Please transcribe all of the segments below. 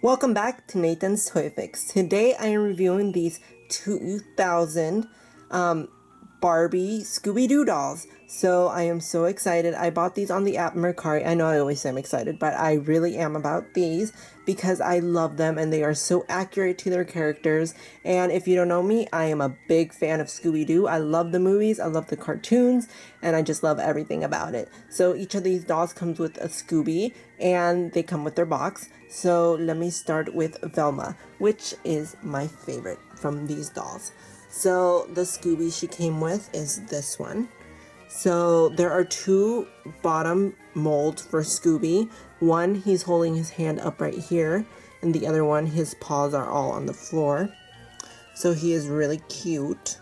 Welcome back to Nathan's Toy Fix. Today I am reviewing these 2000 Barbie Scooby-Doo dolls. So I am so excited. I bought these on the app Mercari. I know I always say I'm excited, but I really am about these because I love them and they are so accurate to their characters. And if you don't know me, I am a big fan of Scooby-Doo. I love the movies, I love the cartoons, and I just love everything about it. So each of these dolls comes with a Scooby and they come with their box. So let me start with Velma, which is my favorite from these dolls. So the Scooby she came with is this one. So there are two bottom molds for Scooby. One, he's holding his hand up right here, and the other one, his paws are all on the floor. So he is really cute,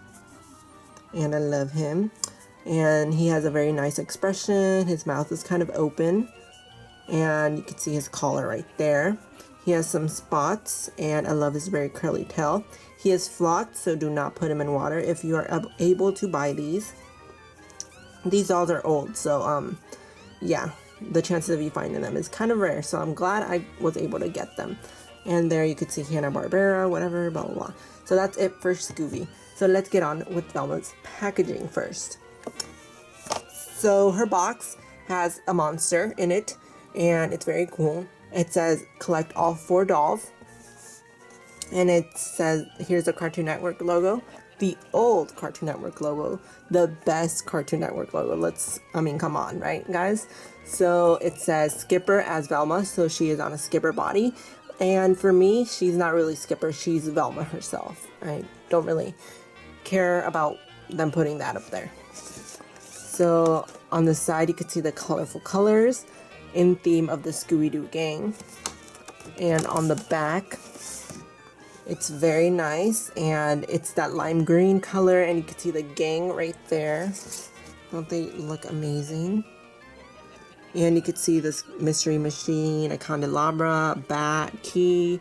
and I love him. And he has a very nice expression. His mouth is kind of open, and you can see his collar right there. He has some spots, and I love his very curly tail. He is flocked, so do not put him in water if you are able to buy these. These dolls are old, so yeah, the chances of you finding them is kind of rare, so I'm glad I was able to get them. And there you could see Hanna-Barbera, whatever, blah, blah, blah. So that's it for Scooby. So let's get on with Velma's packaging first. So her box has a monster in it, and it's very cool. It says collect all 4 dolls. And it says, here's the Cartoon Network logo. The old Cartoon Network logo. The best Cartoon Network logo. Come on, right, guys? So it says Skipper as Velma. So she is on a Skipper body. And for me, she's not really Skipper. She's Velma herself. I don't really care about them putting that up there. So on the side, you can see the colorful colors in theme of the Scooby-Doo gang. And on the back, it's very nice, and it's that lime green color, and you can see the gang right there. Don't they look amazing? And you can see this mystery machine, a candelabra, a bat, key,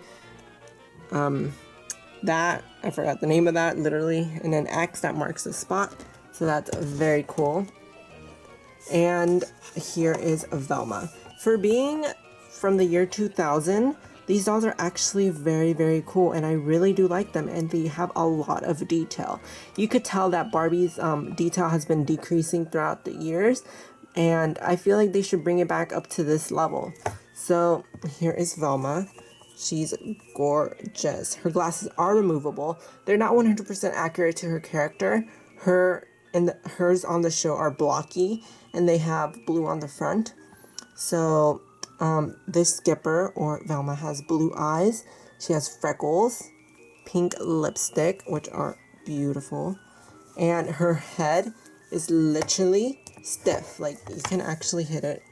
that, I forgot the name of that, literally, and an X that marks the spot. So that's very cool. And here is Velma. For being from the year 2000, these dolls are actually very, very cool, and I really do like them, and they have a lot of detail. You could tell that Barbie's detail has been decreasing throughout the years, and I feel like they should bring it back up to this level. So here is Velma. She's gorgeous. Her glasses are removable. They're not 100% accurate to her character. Hers on the show are blocky, and they have blue on the front. So this Skipper, or Velma, has blue eyes. She has freckles, pink lipstick, which are beautiful. And her head is literally stiff. Like, you can actually hit it.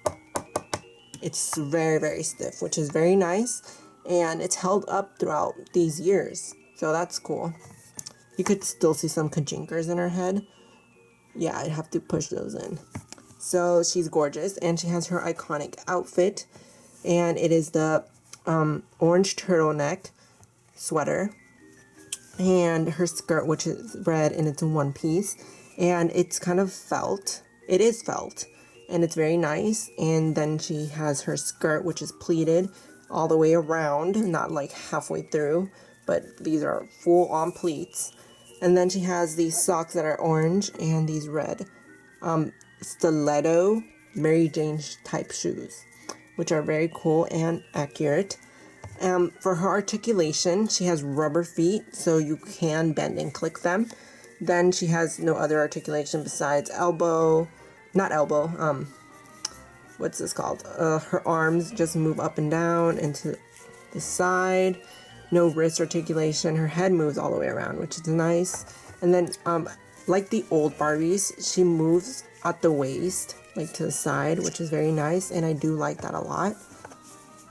It's very, very stiff, which is very nice. And it's held up throughout these years. So that's cool. You could still see some kajinkers in her head. Yeah, I'd have to push those in. So she's gorgeous, and she has her iconic outfit, and it is the orange turtleneck sweater, and her skirt, which is red, and it's in one piece, and it's kind of felt. It is felt, and it's very nice. And then she has her skirt, which is pleated all the way around, not like halfway through, but these are full-on pleats. And then she has these socks that are orange and these red stiletto Mary Jane type shoes, which are very cool and accurate. For her articulation, she has rubber feet, so you can bend and click them. Then she has no other articulation besides what's this called? Her arms just move up and down and to the side. No wrist articulation. Her head moves all the way around, which is nice. And then, like the old Barbies, she moves at the waist, like to the side, which is very nice, and I do like that a lot.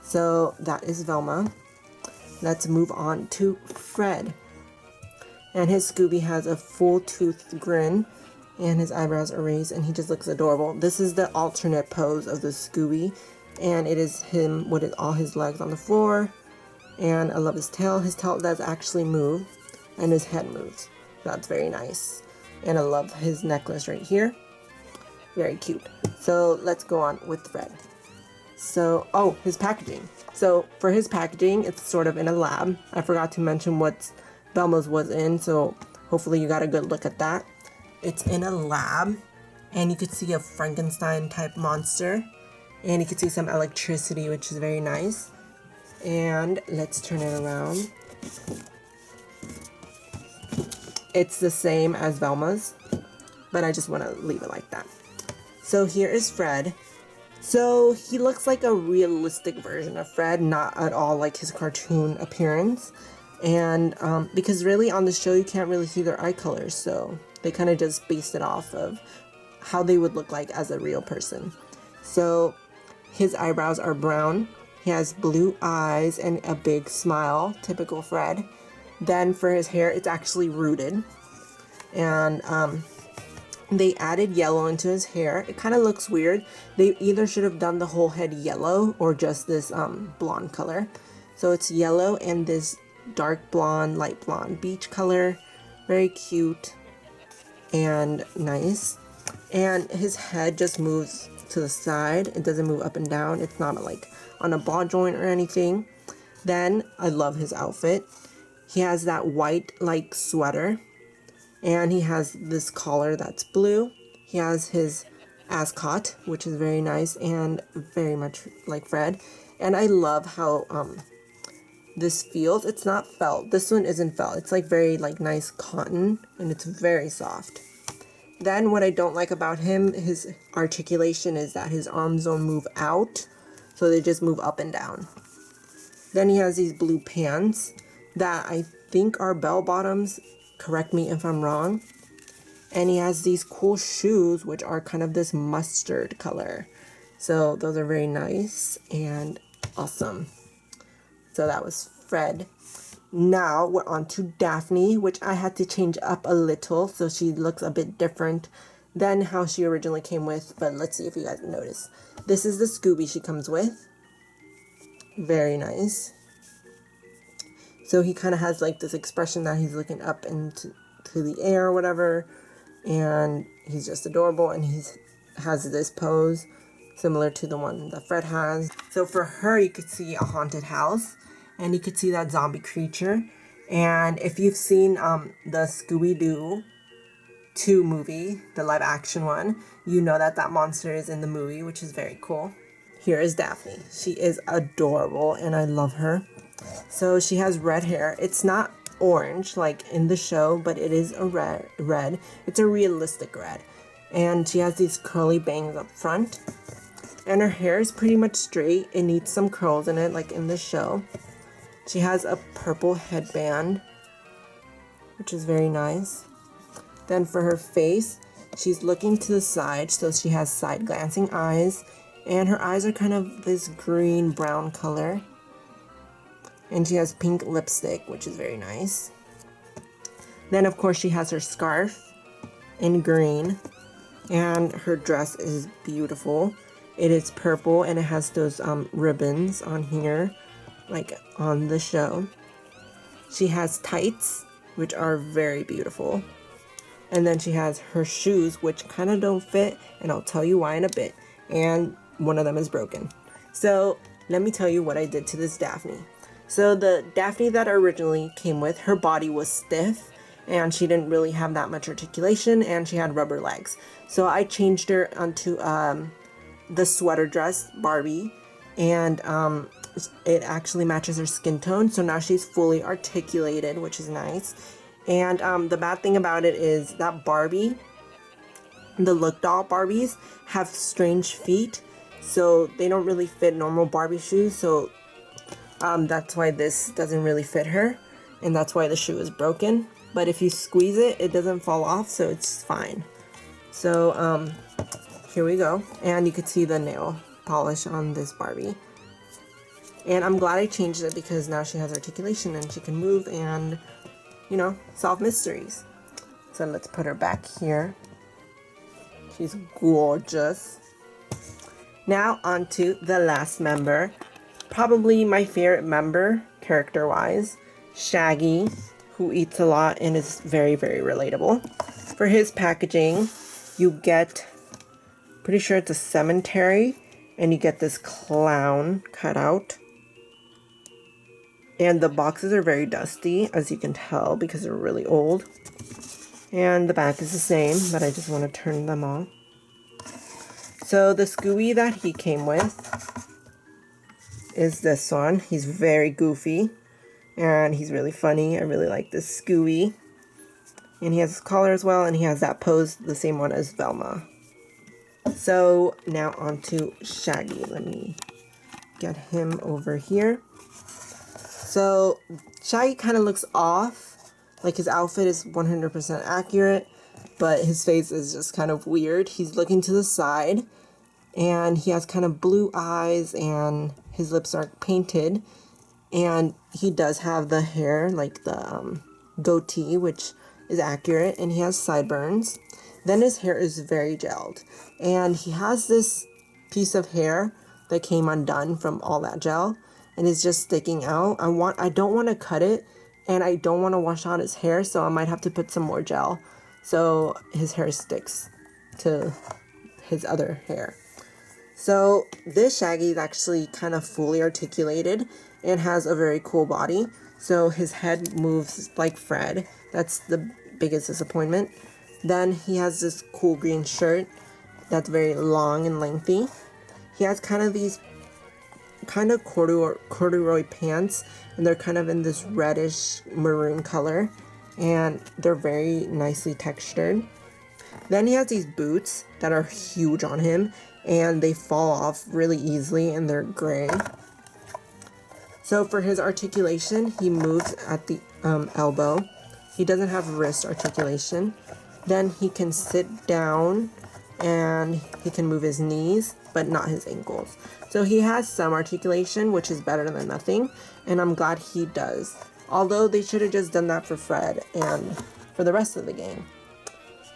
So that is Velma. Let's move on to Fred. And his Scooby has a full tooth grin, and his eyebrows are raised, and he just looks adorable. This is the alternate pose of the Scooby, and it is him with all his legs on the floor. And I love his tail. His tail does actually move, and his head moves. That's very nice. And I love his necklace right here. Very cute. So let's go on with Fred. So, oh, his packaging. So for his packaging, it's sort of in a lab. I forgot to mention what Velma's was in, so hopefully you got a good look at that. It's in a lab, and you could see a Frankenstein type monster, and you could see some electricity, which is very nice. And let's turn it around. It's the same as Velma's, but I just want to leave it like that. So here is Fred. So he looks like a realistic version of Fred, not at all like his cartoon appearance. And because really on the show you can't really see their eye colors, so they kind of just based it off of how they would look like as a real person. So his eyebrows are brown. He has blue eyes and a big smile, typical Fred. Then for his hair, it's actually rooted. And they added yellow into his hair. It kind of looks weird. They either should have done the whole head yellow or just this blonde color. So it's yellow and this dark blonde, light blonde beach color. Very cute and nice. And his head just moves to the side. It doesn't move up and down. It's not like on a ball joint or anything. Then I love his outfit. He has that white like sweater, and he has this collar that's blue. He has his ascot, which is very nice and very much like Fred. And I love how this feels. It's not felt. This one isn't felt. It's like very like nice cotton, and it's very soft. Then what I don't like about him, his articulation, is that his arms don't move out, so they just move up and down. Then he has these blue pants that I think are bell bottoms. Correct me if I'm wrong. And he has these cool shoes, which are kind of this mustard color. So those are very nice and awesome. So that was Fred. Now we're on to Daphne, which I had to change up a little so she looks a bit different than how she originally came with. But let's see if you guys notice. This is the Scooby she comes with. Very nice. So he kind of has like this expression that he's looking up into the air or whatever. And he's just adorable, and he has this pose similar to the one that Fred has. So for her, you could see a haunted house, and you could see that zombie creature. And if you've seen the Scooby-Doo 2 movie, the live action one, you know that that monster is in the movie, which is very cool. Here is Daphne. She is adorable, and I love her. So she has red hair. It's not orange like in the show, but it is a red. It's a realistic red. And she has these curly bangs up front. And her hair is pretty much straight. It needs some curls in it like in the show. She has a purple headband, which is very nice. Then for her face, she's looking to the side, so she has side glancing eyes. And her eyes are kind of this green brown color. And she has pink lipstick, which is very nice. Then, of course, she has her scarf in green. And her dress is beautiful. It is purple, and it has those ribbons on here, like on the show. She has tights, which are very beautiful. And then she has her shoes, which kind of don't fit, and I'll tell you why in a bit. And one of them is broken. So, let me tell you what I did to this Daphne. So the Daphne that originally came with, her body was stiff and she didn't really have that much articulation, and she had rubber legs. So I changed her onto the sweater dress Barbie, and it actually matches her skin tone. So now she's fully articulated, which is nice. And the bad thing about it is that Barbie, the Look Doll Barbies, have strange feet. So they don't really fit normal Barbie shoes. So that's why this doesn't really fit her, and that's why the shoe is broken. But if you squeeze it, it doesn't fall off, so it's fine. So here we go, and you could see the nail polish on this Barbie. And I'm glad I changed it because now she has articulation and she can move and, you know, solve mysteries. So let's put her back here. She's gorgeous. Now on to the last member. Probably my favorite member, character-wise, Shaggy, who eats a lot and is very, very relatable. For his packaging, you get, pretty sure it's a cemetery, and you get this clown cut out. And the boxes are very dusty, as you can tell, because they're really old. And the back is the same, but I just want to turn them off. So the Scooby that he came with is this one. He's very goofy, and he's really funny. I really like this Scooby. And he has his collar as well, and he has that pose, the same one as Velma. So now on to Shaggy. Let me get him over here. So Shaggy kind of looks off. Like his outfit is 100% accurate, but his face is just kind of weird. He's looking to the side, and he has kind of blue eyes, and his lips are painted. And he does have the hair, like the goatee, which is accurate, and he has sideburns. Then his hair is very gelled, and he has this piece of hair that came undone from all that gel, and is just sticking out. I don't want to cut it, and I don't want to wash out his hair, so I might have to put some more gel so his hair sticks to his other hair. So this Shaggy is actually kind of fully articulated and has a very cool body. So his head moves like Fred. That's the biggest disappointment. Then he has this cool green shirt that's very long and lengthy. He has kind of these kind of corduroy pants, and they're kind of in this reddish maroon color, and they're very nicely textured. Then he has these boots that are huge on him, and they fall off really easily, and they're gray. So for his articulation, he moves at the elbow. He doesn't have wrist articulation. Then he can sit down, and he can move his knees, but not his ankles. So he has some articulation, which is better than nothing, and I'm glad he does. Although they should have just done that for Fred and for the rest of the game.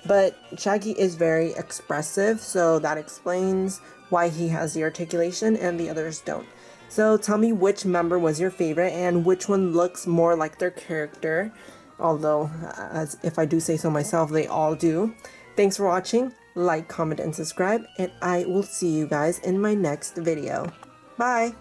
But Shaggy is very expressive, so that explains why he has the articulation and the others don't. So tell me which member was your favorite and which one looks more like their character. Although, as if I do say so myself, they all do. Thanks for watching. Like, comment, and subscribe, and I will see you guys in my next video. Bye!